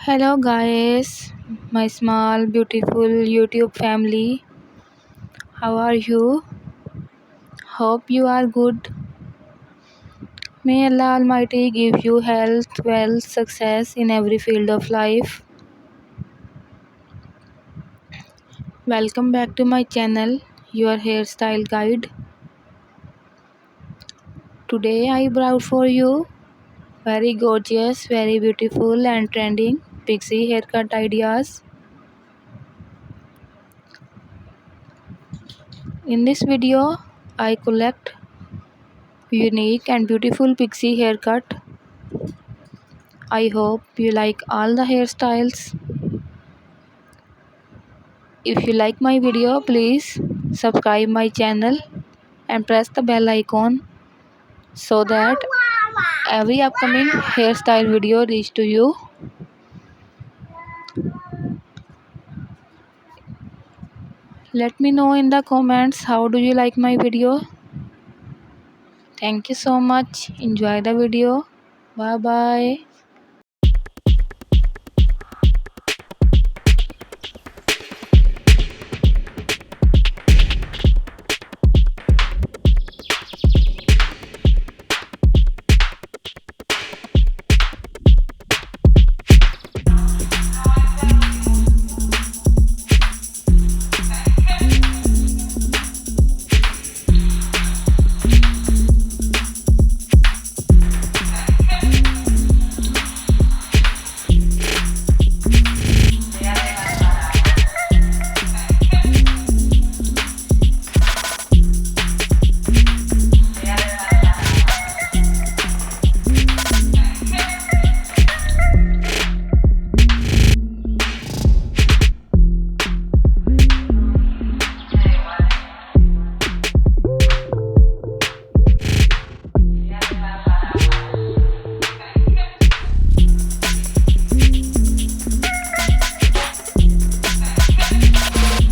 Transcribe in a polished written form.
Hello, guys, my small, beautiful YouTube family. How are you? Hope you are good. May Allah Almighty give you health, wealth, success in every field of life. Welcome back to my channel, your hairstyle guide. Today I brought for you very gorgeous, very beautiful, and trending pixie haircut ideas. In this video, I collect unique and beautiful pixie haircut. I hope you like all the hairstyles. If you like my video, please subscribe my channel and press the bell icon so that every upcoming hairstyle video reach to you. Let me know in the comments how do you like my video. Thank you so much. Enjoy the video. Bye bye.